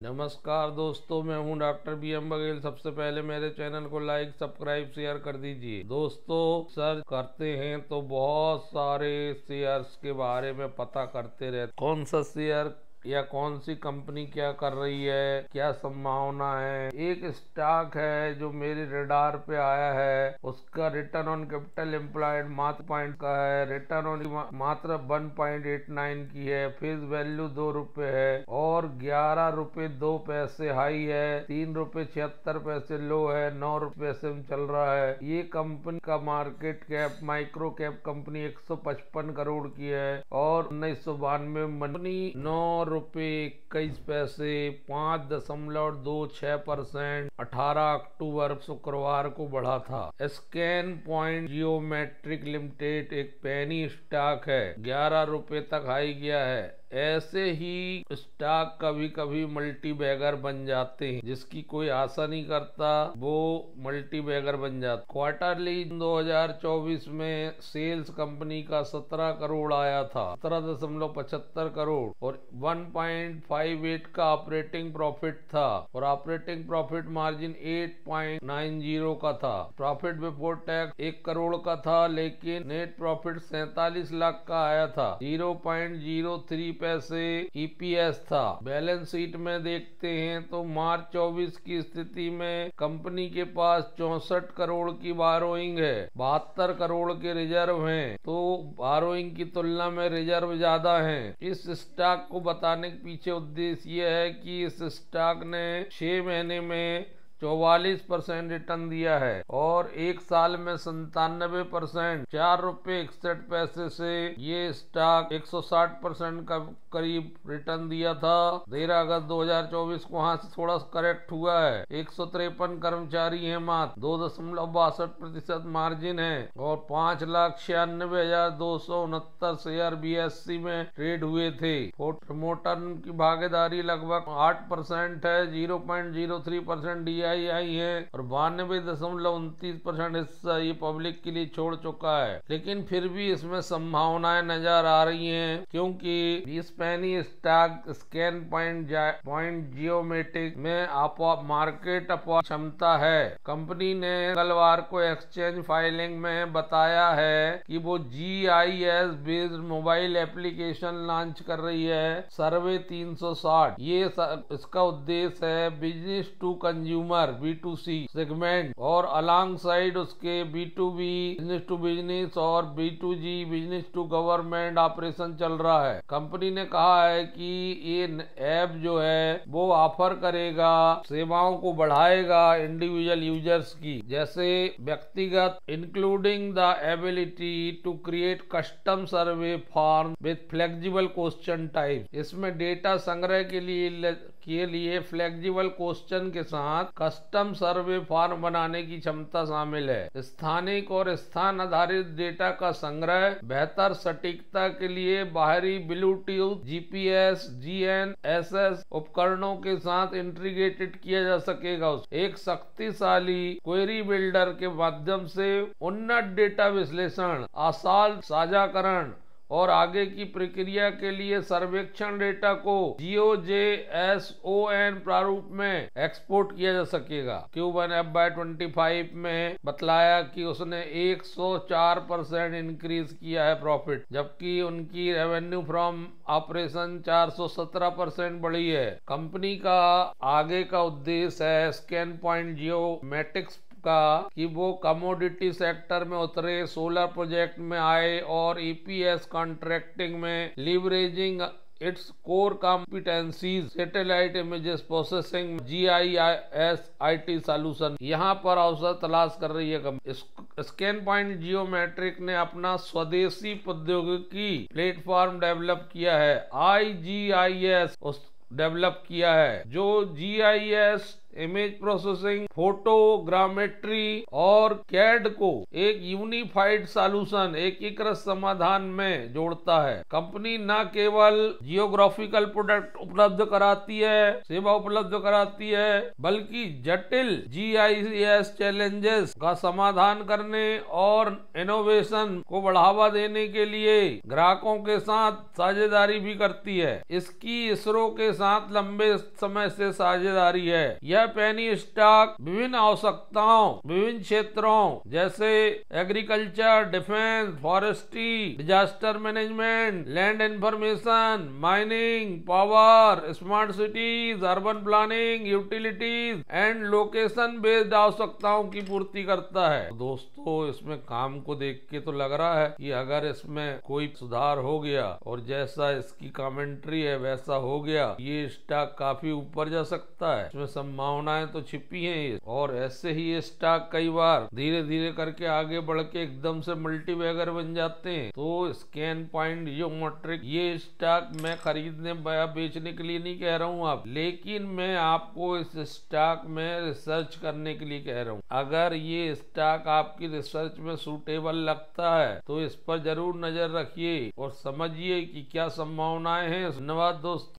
नमस्कार दोस्तों, मैं हूं डॉक्टर बी.एम. बघेल। सबसे पहले मेरे चैनल को लाइक, सब्सक्राइब, शेयर कर दीजिए। दोस्तों, सर्च करते हैं तो बहुत सारे शेयर्स के बारे में पता करते रहते, कौन सा शेयर या कौन सी कंपनी क्या कर रही है, क्या संभावना है। एक स्टॉक है जो मेरे रडार पे आया है, उसका रिटर्न ऑन कैपिटल एम्प्लॉयड मात्र पॉइंट का है, रिटर्न ऑन मात्र 1.89 की है, फेस वैल्यू 2 रुपए है और 11 रुपए 2 पैसे हाई है, 3 रुपए 76 पैसे लो है, 9 रुपए से चल रहा है। ये कंपनी का market cap, micro cap company 155 crore की है और 1992 में कंपनी 9 रुपए 21 पैसे 5.26% 18 अक्टूबर शुक्रवार को बढ़ा था। स्कैन पॉइंट जियोमेट्रिक लिमिटेड एक पेनी स्टॉक है, 11 रुपए तक हाई गया है। ऐसे ही स्टॉक कभी कभी मल्टी बैगर बन जाते हैं, जिसकी कोई आशा नहीं करता वो मल्टी बैगर बन जाता। क्वार्टरली 2024 में सेल्स कंपनी का 17 करोड़ आया था, 17.75 करोड़ और 1.58 का ऑपरेटिंग प्रॉफिट था और ऑपरेटिंग प्रॉफिट मार्जिन 8.90 का था। प्रॉफिट बिफोर टैक्स 1 करोड़ का था, लेकिन नेट प्रॉफिट 47 लाख का आया था, 0.03 पैसे ईपीएस था। बैलेंस शीट में देखते हैं तो मार्च 24 की स्थिति में कंपनी के पास 64 करोड़ की बारोइंग है, 72 करोड़ के रिजर्व हैं, तो बारोइंग की तुलना में रिजर्व ज्यादा हैं। इस स्टॉक को बताने के पीछे उद्देश्य ये है कि इस स्टॉक ने 6 महीने में 44% रिटर्न दिया है और एक साल में 97%, 4 रुपए 61 पैसे से ये स्टॉक 160% का करीब रिटर्न दिया था। 13 अगस्त 2024 को वहां से थोड़ा करेक्ट हुआ है। 153 कर्मचारी हैं, मात्र 2.62% मार्जिन है और 5,96,269 शेयर BSE में ट्रेड हुए थे। प्रमोटर की भागीदारी लगभग 8% है, 0.03% DII है और 92.29% हिस्सा ये पब्लिक के लिए छोड़ चुका है। लेकिन फिर भी इसमें संभावनाएं नजर आ रही हैं, क्योंकि इस penny stock scan point geometric में मार्केट क्षमता है। कंपनी ने मंगलवार को एक्सचेंज फाइलिंग में बताया है कि वो GIS based mobile application launch कर रही है, सर्वे 360। ये इसका उद्देश्य है business to consumer B2C segment और अलॉन्ग साइड उसके B2B बिजनेस टू बिजनेस और B2G business to government operation चल रहा है। कंपनी ने कहा है कि ये ऐप जो है वो ऑफर करेगा, सेवाओं को बढ़ाएगा इंडिविजुअल यूजर्स की, जैसे व्यक्तिगत, including the ability to create custom survey form with flexible question type. इसमें डेटा संग्रह के लिए फ्लेक्सिबल क्वेश्चन के साथ कस्टम सर्वे फॉर्म बनाने की क्षमता शामिल है। स्थानिक और स्थान आधारित डेटा का संग्रह, बेहतर सटीकता के लिए बाहरी ब्लूटूथ, GPS, GNSS उपकरणों के साथ इंटीग्रेटेड किया जा सकेगा। एक शक्तिशाली क्वेरी बिल्डर के माध्यम से उन्नत डेटा विश्लेषण, आसान साझाकरण और आगे की प्रक्रिया के लिए सर्वेक्षण डेटा को GeoJSON प्रारूप में एक्सपोर्ट किया जा सकेगा। Q1FY25 में बतलाया कि उसने 104% इंक्रीज किया है प्रॉफिट, जबकि उनकी रेवेन्यू फ्रॉम ऑपरेशन 417% बढ़ी है। कंपनी का आगे का उद्देश्य है स्कैन पॉइंट जियोमेट्रिक्स का कि वो कमोडिटी सेक्टर में उतरे, सोलर प्रोजेक्ट में आए और EPS कॉन्ट्रैक्टिंग में leveraging its core competencies, satellite images processing, GIS IT solution, यहाँ पर अवसर तलाश कर रही है। स्कैन पॉइंट जियोमेट्रिक ने अपना स्वदेशी प्रौद्योगिकी प्लेटफॉर्म डेवलप किया है, IGIS डेवलप किया है, जो GIS इमेज प्रोसेसिंग, फोटोग्रामेट्री और कैड को एक यूनिफाइड सॉल्यूशन, एकीकृत समाधान में जोड़ता है। कंपनी न केवल जियोग्राफिकल प्रोडक्ट उपलब्ध कराती है, सेवा उपलब्ध कराती है, बल्कि जटिल GIS चैलेंजेस का समाधान करने और इनोवेशन को बढ़ावा देने के लिए ग्राहकों के साथ साझेदारी भी करती है। इसकी इसरो के साथ लंबे समय से साझेदारी है। यह पेनी स्टॉक विभिन्न आवश्यकताओं, विभिन्न क्षेत्रों जैसे agriculture, defence, forestry, disaster management, land information, mining, power, smart cities, urban planning, utilities and location based आवश्यकताओं की पूर्ति करता है। दोस्तों, इसमें काम को देख के तो लग रहा है कि अगर इसमें कोई सुधार हो गया और जैसा इसकी कमेंट्री है वैसा हो गया, ये स्टॉक काफी ऊपर जा सकता है। इसमें संभावनाएं तो छिपी हैं और ऐसे ही ये स्टॉक कई बार धीरे धीरे करके आगे बढ़ के एकदम से मल्टीबैगर बन जाते हैं। तो स्कैन पॉइंट, जियोमेट्रिक, ये स्टॉक मैं खरीदने या बेचने के लिए नहीं कह रहा हूँ आप, लेकिन मैं आपको इस स्टॉक में रिसर्च करने के लिए कह रहा हूँ। अगर ये स्टॉक आपकी रिसर्च में सूटेबल लगता है तो इस पर जरूर नजर रखिए और समझिए कि क्या संभावनाएं हैं। धन्यवाद दोस्तों।